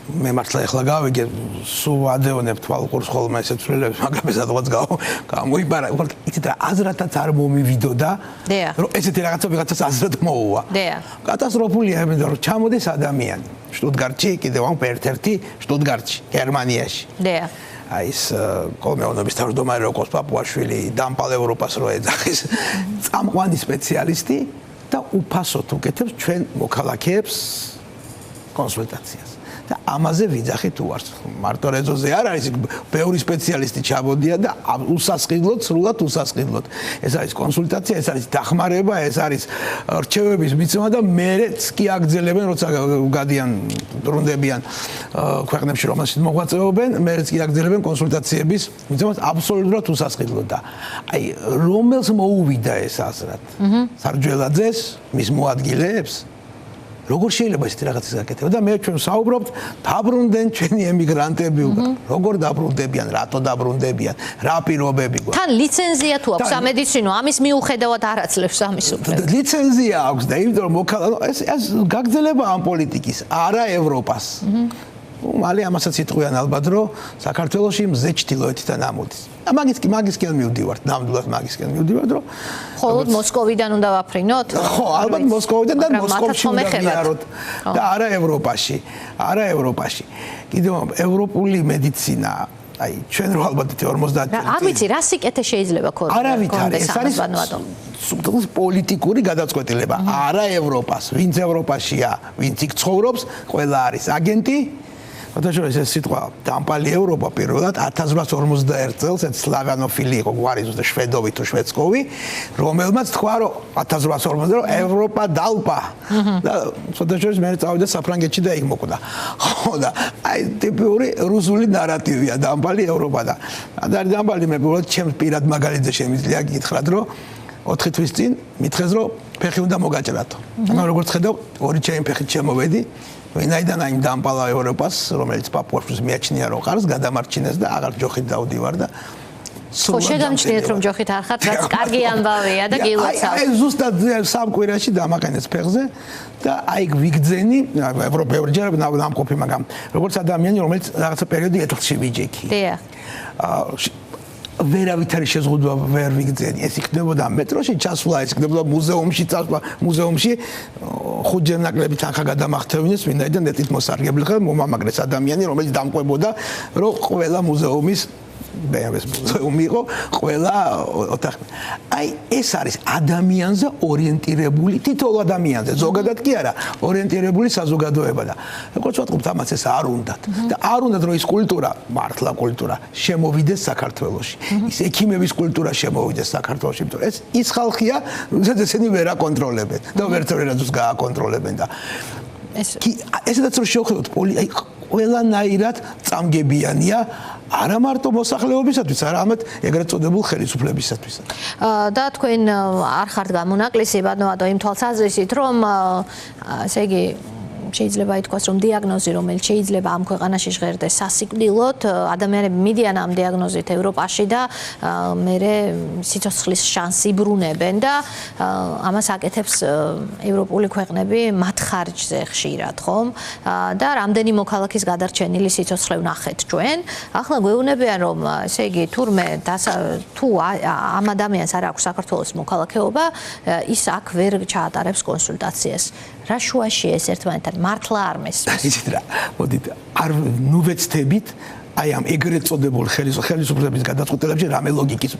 მე მართლა ეხლა გავიგე სულ ადეონებ თვალყურს ხოლმე ესეთ ცვლილებს მაგრამ სადღაც გამოიბარა იცით რა აზრათაც არ მომივიდოდა რომ ესეთი რაღაცა ვიღაცას აზრად მოუვა კატასტროფულია იმიტომ რომ ჩამოდის ადამიანი შტუტგარტში კიდევ ამ ერთ-ერთი შტუტგარტში გერმანიაში აი ეს კომუნობის თავმჯდომარე როგორც პაპუაშვილი დამპალ ევროპას რო ეძახის წამყვანი სპეციალისტი და უფასოდ უკეთებს ჩვენ მოქალაქეებს კონსულტაციას და ამაზე ვიძახით უარს მარტო რეზოზე არ არის ბევრი სპეციალისტი ჩამოდია და უსასყიდლოდ სრულად უსასყიდლოდ ეს არის კონსულტაცია ეს არის დახმარება ეს არის რჩევების მიცემა და მეც კი აგძელებენ როცა გადიან ბრუნდებიან ქვეყნებში რომელშიც მოღვაწეობენ მეც კი აგძელებენ კონსულტაციების მიცემას აბსოლუტურად უსასყიდლოდ და აი რომელს მოუვიდა ეს აზრად სარჯველაძეს მის მოადგილეებს როგორ შეიძლება ესეთი რაღაცის გაკეთება და მე ჩვენ საუბრობთ დაბრუნდნენ ჩვენი ემიგრანტები უკან როგორ დაბრუნდებიან რატო დაბრუნდებიან რა პირობები გვაქვს თან ლიცენზია თუ აქვს სამედიცინო ამის მიუხედავად არ აძლევს ამის უფლებას ლიცენზია აქვს და იმიტომ რომ ეს გაგრძელება ამ პოლიტიკის არა ევროპას მალე ამასაც იტყვიან ალბათ რომ საქართველოში მზე ჩtildeოეთიდან ამოდის მაგისკენ მივდივართ ნამდვილად მაგისკენ მივდივართ რომ ხოლოდ მოსკოვიდან უნდა ვაფრინოთ ხო ალბათ მოსკოვიდან და მოსკოვში უნდა მიაროთ და არა ევროპაში კიდევ ევროპული მედიცინა აი ჩვენ რო ალბათ 50 არ ვიცი რა სიკეთე შეიძლება ქონდეს ეს არის პოლიტიკური გადაწყვეტილება არა ევროპას ვინც ევროპაშია ვინც იქ ცხოვრობს ყველა არის აგენტი ფოტოშოპის ეს სიტყვა დამპალი ევროპა პირველად 1851 წელს ეს სლავანოფილი იყო გვარი ზუსტად შვედოვი თუ შვედსკოვი რომელმაც თქვა რომ 1850 რომ ევროპა დალპა და ფოტოშოპის მე წავიდა საფრანგეთში და იქ მოკვდა ხო და აი ტიპური რუსული ნარატივია დამპალი ევროპა და არის დამპალი მე პირველად ჩემს პირად მაგალითზე შემიძლია გითხრათ რომ 4 თვის წინ მითხეს რომ ფეხი უნდა მოგაჭრათო მაგრამ როგორც ხედავ ორი ჩემი ფეხით შემოვედი ვინაიდან აი დამპალა ევროპას რომელიც პაპუაშვილს მიაჩნია რომ ყარს გადამარჩინეს და აღარ ჯოხით დავდივარ და ხო შეგამჩნიეთ რომ ჯოხით არ ხართ რაც კარგი ამბავია და გილოცავ აი ზუსტად სამ კვირაში დამაყენეს ფეხზე და აი ვიგძენი ევროპეურჯერ ნამყოფი მაგრამ როგორც ადამიანი რომელიც რაღაცა პერიოდი ეთლში ვიჯექი დიახ ვერავით არის შეზღუდვა ვერ ვიგძენი ეს იქნებოდა მეტროში ჩასვლა ეს იქნებოდა მუზეუმში წასვლა მუზეუმში ხუჯერ ნაკლები თანხა გადამახტევინეს ვინაიდან ეთით მოსარგებლე ხარ მომამაგრეს ადამიანი რომელიც დამყვებოდა რომ ყველა მუზეუმის ბეავეს მუზეუმი იყო ყველა ოთახი აი ეს არის ადამიანზე ორიენტირებული თითოეულ ადამიანზე ზოგადად კი არა ორიენტირებული საზოგადოება და როგორც ვთქვით ამას ეს არ უნდათ და არ უნდათ რომ ის კულტურა მართლა კულტურა შემოვიდეს საქართველოში ის ექიმების კულტურა შემოვიდეს საქართველოში იმიტომ ეს ის ხალხია რომელსაც ესენი ვერ აკონტროლებენ და ვერცერადაც გააკონტროლებენ და ესედაც რომ შევხედოთ აი ყველანაირად წამგებიანია არა მარტო მოსახლეობისათვის, არამედ ეგრეთ წოდებულ ხელისუფლებისათვის. და თქვენ არ ხართ გამონაკლისი, ბატონო, იმ თვალსაზრისით, რომ ესე იგი შეიძლება ითქვას, რომ დიაგნოზი, რომელიც შეიძლება ამ ქვეყანაში ჟღერდეს სასიკვდილოდ, ადამიანები მიდიან ამ დიაგნოზით ევროპაში და მერე სიცოცხლის შანსი ბრუნებენ და ამას აკეთებს ევროპული ქვეყნები მათ ხარჯზე ხშირად, ხომ? და რამდენი მოქალაქის გადარჩენილი სიცოცხლე ვნახეთ ჩვენ. ახლა გვეუბნებიან, რომ ესე იგი თურმე თუ ამ ადამიანს არ აქვს საქართველოს მოქალაქეობა, ის აქ ვერ ჩაატარებს კონსულტაციას. რა შუაშია ეს ერთმანეთთან მართლა არ მესმის. იცით რა, მოდით არ ნუ ვეცდებით აი ამ ეგრეთ წოდებულ ხელისუფლების გადაწყვეტილებში რამე ლოგიკის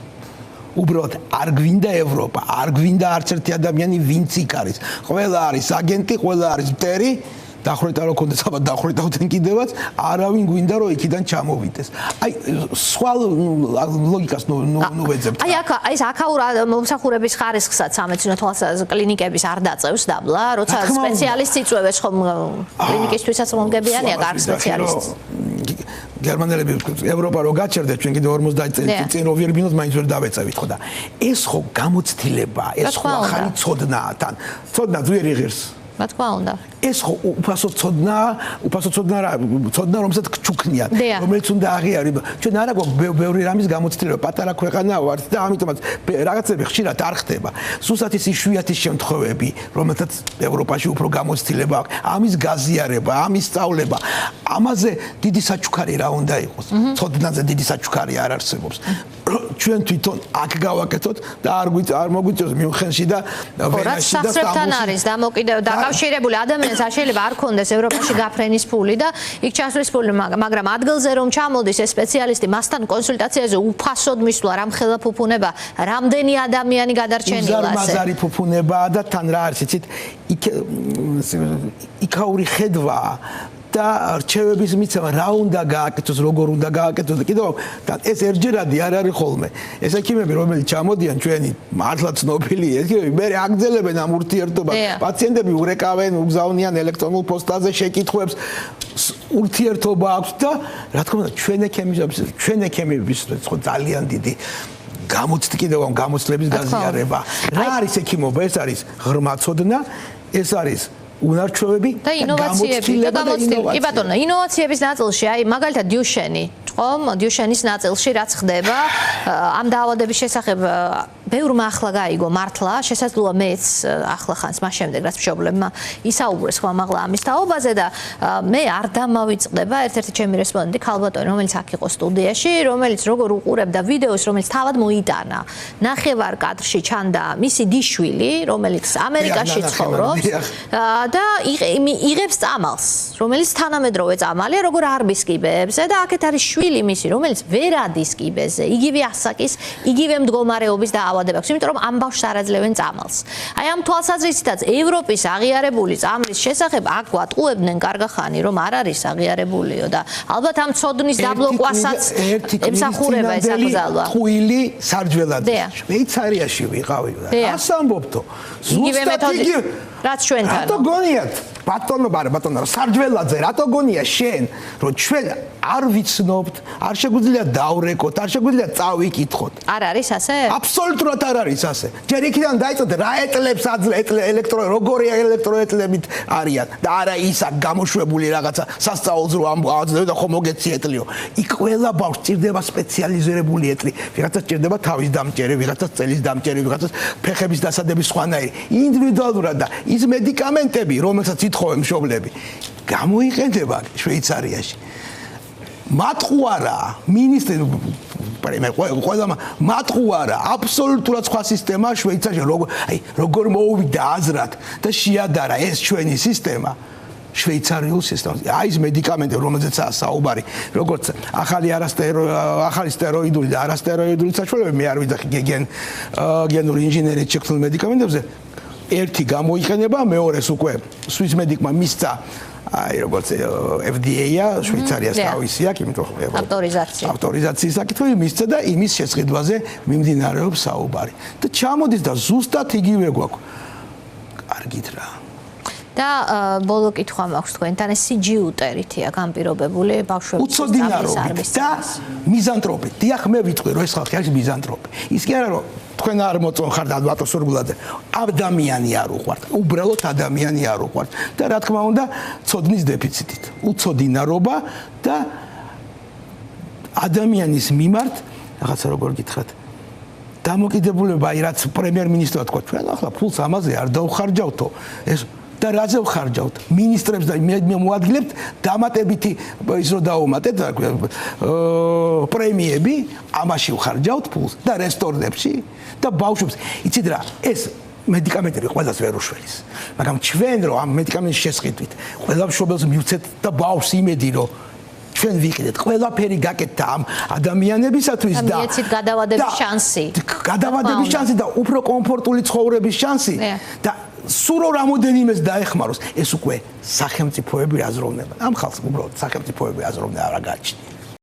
უბრალოდ არ გვინდა ევროპა, არ გვინდა არც ერთი ადამიანი ვინც იქ არის. ყველა არის აგენტი, ყველა არის მტერი. დახრეტა რო კონდეს აბა დახრეტავდნენ კიდევაც არავინ გვინდა რომ იქიდან ჩამოვიდეს აი სხვა ლოგიკას ნუ ვეძებთ აი ეს აქაურ მომსახურების ხარისხსაც სამედიცინო თვალსაზრისით კლინიკების არ დაწევს დაბლა როცა სპეციალისტი იწვევს ხომ კლინიკისთვისაც მომგებიანია კარგ სპეციალისტს გერმანელები ევროპა რო გაჩერდეთ ჩვენ კიდე 50 წელი წინ რო ვირბინოთ მაინც ვერ დავეწევით ხო და ეს ხო გამოცდილება ეს ხო ახალი ცოდნაა თან ცოდნა ძვირი ღირს რა თქმა უნდა. ეს ხო უფასო ცოდნა რომელსაც ჩუქნიან, რომელიც უნდა აღიარება. ჩვენ არა გვაქვს ბევრი რამის გამოცდილება, პატარა ქვეყანა ვართ და ამიტომაც რაღაცები ხშირად არ ხდება. სულსაც ის იშვიათი შემთხვევები, რომელთაც ევროპაში უფრო გამოცდილება აქვს, ამის გაზიარება, ამის სწავლება, ამაზე დიდი საჩუქარი რა უნდა იყოს. ცოდნაზე დიდი საჩუქარი არ არსებობს. ჩვენ თვითონ აქ გავაკეთოთ და არ მოგვიწევს მიუნხენში და ვენაში და სტამბოლში არის დაკავშირებული ადამიანს არ შეიძლება არ ქონდეს ევროპაში გაფრენის ფული და იქ ჩასვლის ფული, მაგრამ ადგილზე რომ ჩამოდის ეს სპეციალისტი მასთან კონსულტაციაზე უფასოდ მისვლა რამხელა ფუფუნება, რამდენი ადამიანი გადარჩენილა ასე. ზარმაზარი ფუფუნებაა და თან რა არის იცით იქაური ხედვაა და რჩევების მიცემა რა უნდა გააკეთოს, როგორ უნდა გააკეთოს და კიდევ ეს ერთჯერადი არ არის ხოლმე. ეს ექიმები რომელიც ჩამოდიან ჩვენი მართლა ცნობილი ექიმები მე აგძელებენ ამ ურთიერთობას. პაციენტები ურეკავენ, უგზავნიან ელექტრონულ პოსტაზე შეკითხვებს, ურთიერთობა აქვს და რა თქმა უნდა ჩვენ ექიმების ხო ძალიან დიდი გამოცდილება გამოცდილების გაზიარება. რა არის ექიმობა? ეს არის ღრმა ცოდნა, ეს არის უნარჩვევები და ინოვაციები და გამოცდილება. კი ბატონო, ინოვაციების ნაწილში, აი მაგალითად დიუშენი, დიუშენის ნაწილში რაც ხდება, ამ დაავადების შესახებ ბევრმა ახლა გაიგო მართლა, შესაძლოა მეც ახლა ხანს მას შემდეგ რაც მშობლებმა ისაუბრეს ხმამაღლა ამის თაობაზე და მე არ დამავიწყდება ერთ-ერთი ჩემი რესპონდენტი ქალბატონი, რომელიც აქ იყო სტუდიაში, რომელიც როგორ უყურებდა ვიდეოს, რომელიც თავად მოიტანა. ნახევარ კადრში ჩანდა მისი დიშვილი, რომელიც ამერიკაში ცხოვრობს და იღებს წამალს, რომელიც თანამედროვე წამალია, როგორ არბის კიბეებზე და აქეთ არის შვილი მისი, რომელიც ვერ ადის კიბეზე, იგივე ასაკის, იგივე მდგომარეობის დაავადება აქვს, იმიტომ რომ ამ ბავშვს არ აძლევენ წამალს. აი ამ თვალსაზრისითაც ევროპის აღიარებული წამლის შესახებ აქ გვატყუებდნენ კარგახანი, რომ არ არის აღიარებულიო და ალბათ ამ ცოდნის დაბლოკვასაც ემსახურება ეს აკრძალვა. ხუილი სარჯველად შვეიცარიაში ვიყავი და რას ამბობთო? ზუსტად იგივე რაც ჩვენთან. რატო გონიათ? ბატონო, სარჯველაძე, რატო გონია შენ, რომ ჩვენ არ ვიცნობთ, არ შეგვიძლია დავრეკოთ, არ შეგვიძლია წავიკითხოთ. არ არის ასე? აბსოლუტურად არ არის ასე. ჯერ იქიდან დაიწყოთ რა ეტლებს როგორი ელექტროეტლებით არიან და არა ის აქ გამოშვებული რაღაცა სასწაულს რო ამბავ და ხომ მოგეცი ეტლიო. იქ ყველა ბავშვს ჭირდება სპეციალიზირებული ეტლი. ვიღაცას ჭირდება თავის დამჭერი, ვიღაცას წელის დამჭერი, ვიღაცას ფეხების დასადების სხვანაირი. ინდივიდუალურად და ის მედიკამენტები, რომელსაც ითხოვენ მშობლები, გამოიყენება შვეიცარიაში. მატყუარა, მინისტრი ყველა მატყუარა, აბსოლუტურად სხვა სისტემა შვეიცარიაში, როგორ მოუვიდა აზრად და შეადარა ეს ჩვენი სისტემა. შვეიცარიულ სისტემას. აი ეს მედიკამენტი, რომელზეცაა საუბარი, როგორც ახალი სტეროიდული და არასტეროიდული საშუალებები, მე არ ვიძახი გენური ინჟინერიით შექმნილ მედიკამენტებზე. ერთი გამოიყენება, მეორეს უკვე სვისმედიკმა მისცა აი როგორც FDA-ა, შვეიცარიას თავისი აქვს, იმიტომ რომ ავტორიზაციის საკითხი მისცა და იმის შესყიდვაზე მიმდინარეობს საუბარი. და ჩამოდის და ზუსტად იგივე გვაქვს. კარგით რა. და ბოლო კითხვა მაქვს თქვენთან, ეს სიჯიუტერითია განპირობებული ბავშვების უცოდინარობით და მიზანტროპით. დიახ, მე ვიტყვი, რომ ეს ხალხი არის მიზანტროპი. ის კი არა, რომ თქვენ არ მოწონხართ ალბათ სურგულაძე, ადამიანი არ უყვართ, უბრალოდ ადამიანი არ უყვართ და რა თქმა უნდა, ცოდნის დეფიციტით. უცოდინარობა და ადამიანის მიმართ, რაღაცა როგორ გითხრათ, დამოკიდებულება, რაც პრემიერ-მინისტრმა თქვა, ჩვენ ახლა ფულს ამაზე არ დავხარჯავთო. ეს და რაზე ვხარჯავთ? მინისტრებს და მოადგილებთ დამატებითი ის რო დაუმატეთ პრემიები, ამაში ვხარჯავთ ფულს და რესტორნებში და ბავშვებს. იცით რა, ეს მედიკამენტები ყველას ვერ უშველის. მაგრამ ჩვენ რო ამ მედიკამენტის შესყიდვით, ყველა მშობელს მივცეთ და ბავშვს იმედი რო ჩვენ ვიყიდეთ, ყველაფერი გაკეთდა ამ ადამიანებისათვის და მიეცით გადავადების შანსი. გადავადების შანსი და უფრო კომფორტული ცხოვრების შანსი და სულ რამოდენიმეს დაეხმაროს, ეს უკვე სახელმწიფოები აზროვნებენ. ამ ხალხს უბრალოდ სახელმწიფოები აზროვნებენ, არა გააჩნია.